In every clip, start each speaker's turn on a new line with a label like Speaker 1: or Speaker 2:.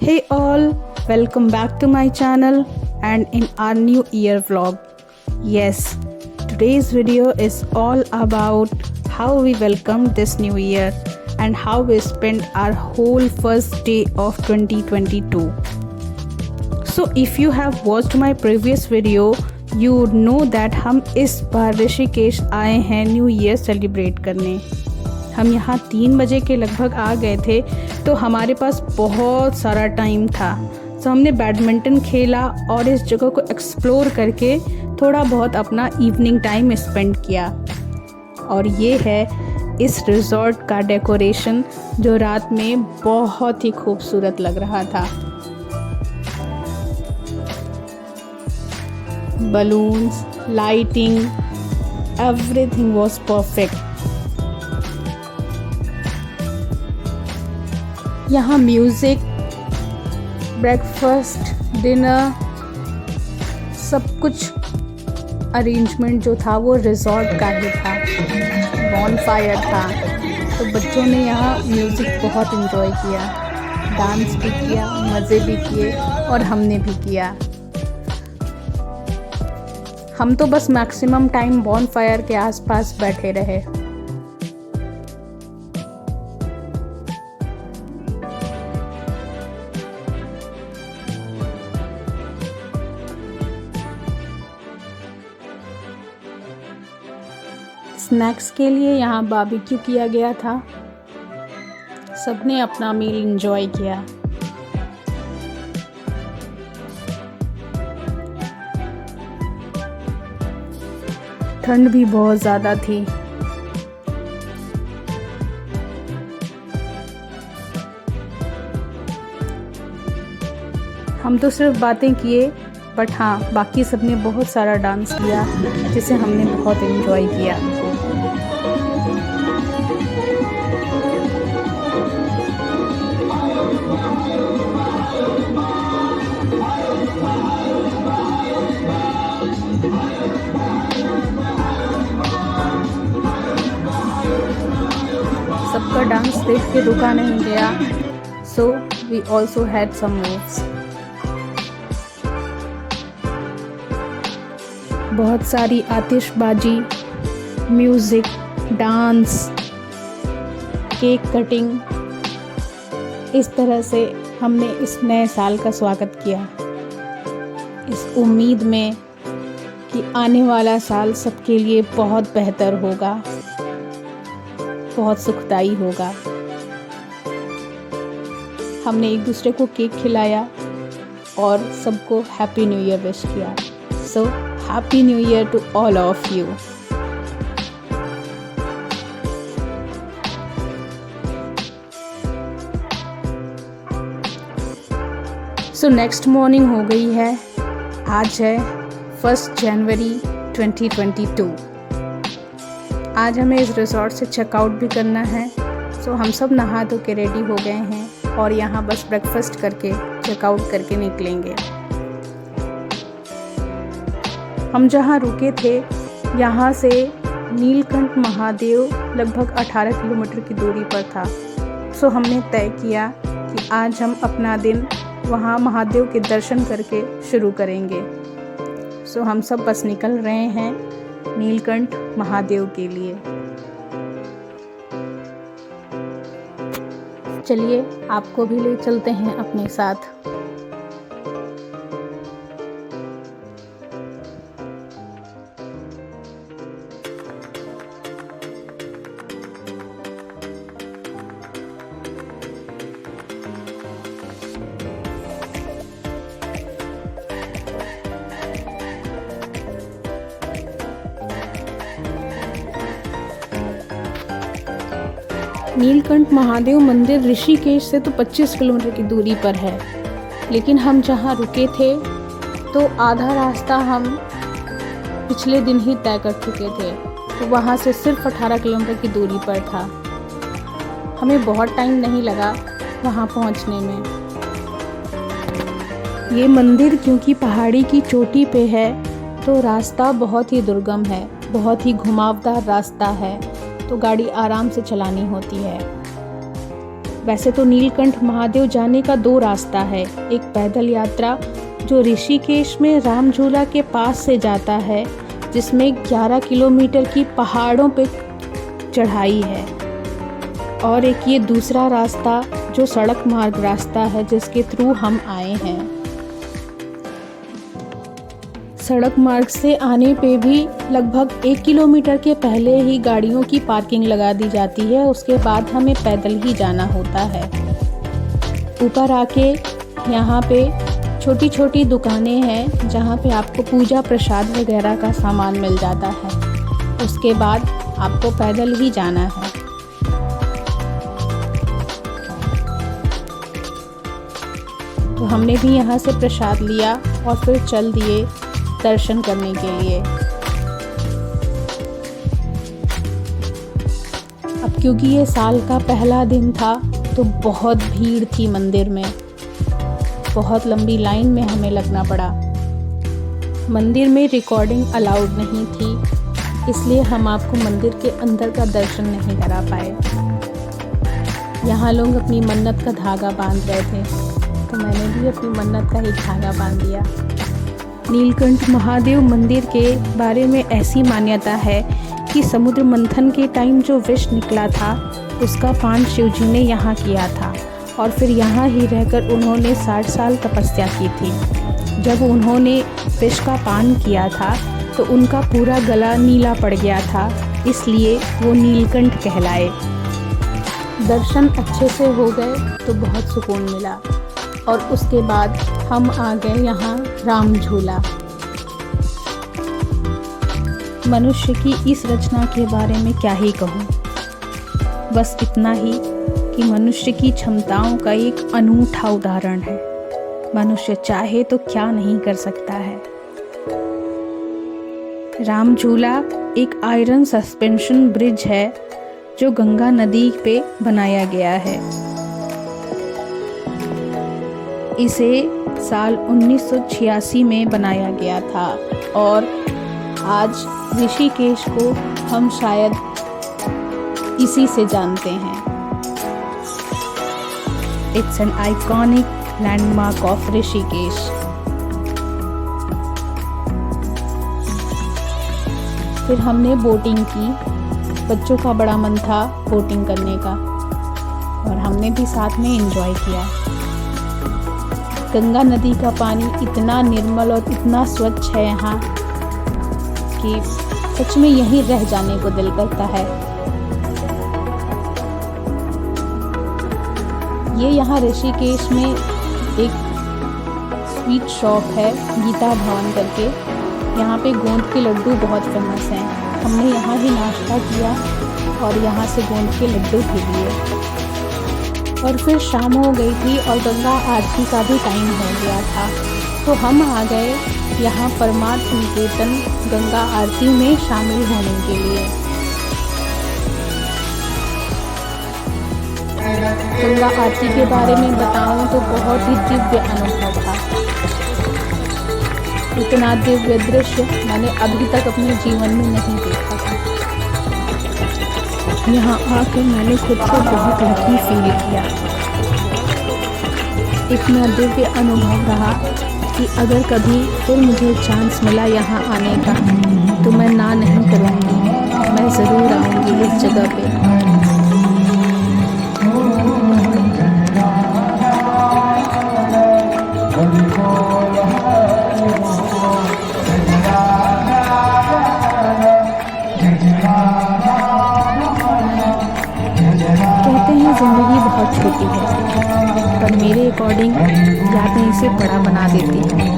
Speaker 1: Hey all, welcome back to my channel and in our new year vlog. Yes, today's video is all about how we welcome this new year and how we spend our whole first day of 2022. So if you have watched my previous video, you would know that हम इस बार ऋषिकेश आए हैं new year celebrate करने। हम यहाँ 3 बजे के लगभग आ गए थे, तो हमारे पास बहुत सारा टाइम था। तो हमने बैडमिंटन खेला और इस जगह को एक्सप्लोर करके थोड़ा बहुत अपना इवनिंग टाइम स्पेंड किया। और ये है इस रिजॉर्ट का डेकोरेशन जो रात में बहुत ही खूबसूरत लग रहा था। Balloons, lighting, everything was perfect. यहाँ म्यूज़िक, ब्रेकफास्ट, डिनर, सब कुछ अरेंजमेंट जो था वो रिजॉर्ट का ही था। बॉनफायर था, तो बच्चों ने यहाँ म्यूज़िक बहुत इन्जॉय किया, डांस भी किया, मज़े भी किए और हमने भी किया। हम तो बस मैक्सिमम टाइम बॉनफायर के आसपास बैठे रहे। स्नैक्स के लिए यहाँ बारबेक्यू किया गया था। सबने अपना मील एंजॉय किया। ठंड भी बहुत ज़्यादा थी। हम तो सिर्फ बातें किए, बट हाँ, बाकी सबने बहुत सारा डांस किया जिसे हमने बहुत एंजॉय किया। सबका डांस देख के रुका नहीं गया, so we also had some moves. बहुत सारी आतिशबाजी, म्यूज़िक, डांस, केक कटिंग, इस तरह से हमने इस नए साल का स्वागत किया, इस उम्मीद में कि आने वाला साल सबके लिए बहुत बेहतर होगा, बहुत सुखदाई होगा। हमने एक दूसरे को केक खिलाया और सबको हैप्पी न्यू ईयर विश किया। So happy new year to all of you. So next morning हो गई है। आज है 1 जनवरी 2022। आज हमें इस रिजॉर्ट से चेकआउट भी करना है। सो हम सब नहा धो के रेडी हो गए हैं और यहाँ बस ब्रेकफास्ट करके चेकआउट करके निकलेंगे। हम जहाँ रुके थे यहाँ से नीलकंठ महादेव लगभग 18 किलोमीटर की दूरी पर था। सो हमने तय किया कि आज हम अपना दिन वहाँ महादेव के दर्शन करके शुरू करेंगे। सो हम सब बस निकल रहे हैं नीलकंठ महादेव के लिए। चलिए आपको भी ले चलते हैं अपने साथ। नीलकंठ महादेव मंदिर ऋषिकेश से तो 25 किलोमीटर की दूरी पर है, लेकिन हम जहाँ रुके थे तो आधा रास्ता हम पिछले दिन ही तय कर चुके थे, तो वहाँ से सिर्फ 18 किलोमीटर की दूरी पर था। हमें बहुत टाइम नहीं लगा वहाँ पहुँचने में। ये मंदिर क्योंकि पहाड़ी की चोटी पे है, तो रास्ता बहुत ही दुर्गम है, बहुत ही घुमावदार रास्ता है, तो गाड़ी आराम से चलानी होती है। वैसे तो नीलकंठ महादेव जाने का 2 रास्ता है। एक पैदल यात्रा जो ऋषिकेश में राम झूला के पास से जाता है, जिसमें 11 किलोमीटर की पहाड़ों पे चढ़ाई है, और एक ये दूसरा रास्ता जो सड़क मार्ग रास्ता है जिसके थ्रू हम आए हैं। सड़क मार्ग से आने पे भी लगभग 1 किलोमीटर के पहले ही गाड़ियों की पार्किंग लगा दी जाती है, उसके बाद हमें पैदल ही जाना होता है। ऊपर आके यहाँ पे छोटी छोटी दुकानें हैं जहाँ पे आपको पूजा प्रसाद वगैरह का सामान मिल जाता है। उसके बाद आपको पैदल ही जाना है। तो हमने भी यहाँ से प्रसाद लिया और फिर चल दिए दर्शन करने के लिए। अब क्योंकि ये साल का पहला दिन था तो बहुत भीड़ थी मंदिर में, बहुत लंबी लाइन में हमें लगना पड़ा। मंदिर में रिकॉर्डिंग अलाउड नहीं थी, इसलिए हम आपको मंदिर के अंदर का दर्शन नहीं करा पाए। यहाँ लोग अपनी मन्नत का धागा बांध रहे थे, तो मैंने भी अपनी मन्नत का ही धागा बांध दिया। नीलकंठ महादेव मंदिर के बारे में ऐसी मान्यता है कि समुद्र मंथन के टाइम जो विष निकला था उसका पान शिवजी ने यहाँ किया था, और फिर यहाँ ही रहकर उन्होंने 60 साल तपस्या की थी। जब उन्होंने विष का पान किया था तो उनका पूरा गला नीला पड़ गया था, इसलिए वो नीलकंठ कहलाए। दर्शन अच्छे से हो गए तो बहुत सुकून मिला, और उसके बाद हम आ गए यहाँ राम झूला। मनुष्य की इस रचना के बारे में क्या ही कहूँ, बस इतना ही कि मनुष्य की क्षमताओं का एक अनूठा उदाहरण है। मनुष्य चाहे तो क्या नहीं कर सकता है। राम झूला एक आयरन सस्पेंशन ब्रिज है जो गंगा नदी पे बनाया गया है। इसे साल 1986 में बनाया गया था, और आज ऋषिकेश को हम शायद इसी से जानते हैं। It's an iconic landmark of Rishikesh. फिर हमने बोटिंग की। बच्चों का बड़ा मन था बोटिंग करने का, और हमने भी साथ में एंजॉय किया। गंगा नदी का पानी इतना निर्मल और इतना स्वच्छ है यहाँ कि सच में यहीं रह जाने को दिल करता है। ये यहाँ ऋषिकेश में एक स्वीट शॉप है, गीता भवन करके। यहाँ पे गोंद के लड्डू बहुत फेमस हैं। हमने यहाँ ही नाश्ता किया और यहाँ से गोंद के लड्डू भी लिए। और फिर शाम हो गई थी और गंगा आरती का भी टाइम हो गया था, तो हम आ गए यहाँ परमार्थ निकेतन गंगा आरती में शामिल होने के लिए। गंगा आरती के बारे में बताऊं तो बहुत ही दिव्य अनुभव था। इतना दिव्य दृश्य मैंने अभी तक अपने जीवन में नहीं देखा था। यहाँ आकर मैंने खुद को बहुत लकी फील किया। इतना दिव्य अनुभव रहा कि अगर कभी फिर मुझे चांस मिला यहाँ आने का तो मैं ना नहीं करूँगी, मैं ज़रूर आऊँगी इस जगह पे। कहते हैं ज़िंदगी बहुत छोटी है, पर मेरे अकॉर्डिंग यादें इसे बड़ा बना देती हैं।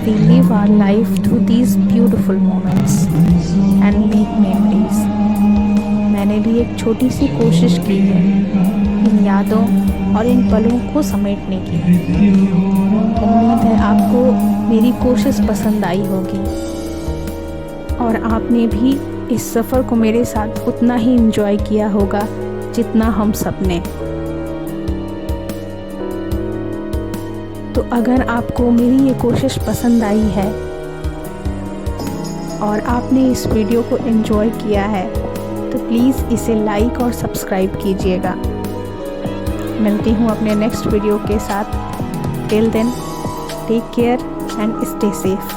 Speaker 1: We live our life through these beautiful moments and make memories. मैंने भी एक छोटी सी कोशिश की है इन यादों और इन पलों को समेटने की। उम्मीद है आपको मेरी कोशिश पसंद आई होगी और आपने भी इस सफ़र को मेरे साथ उतना ही एंजॉय किया होगा जितना हम सब ने। तो अगर आपको मेरी ये कोशिश पसंद आई है और आपने इस वीडियो को एंजॉय किया है तो प्लीज़ इसे लाइक और सब्सक्राइब कीजिएगा। मिलती हूँ अपने नेक्स्ट वीडियो के साथ। Till then take care and stay safe.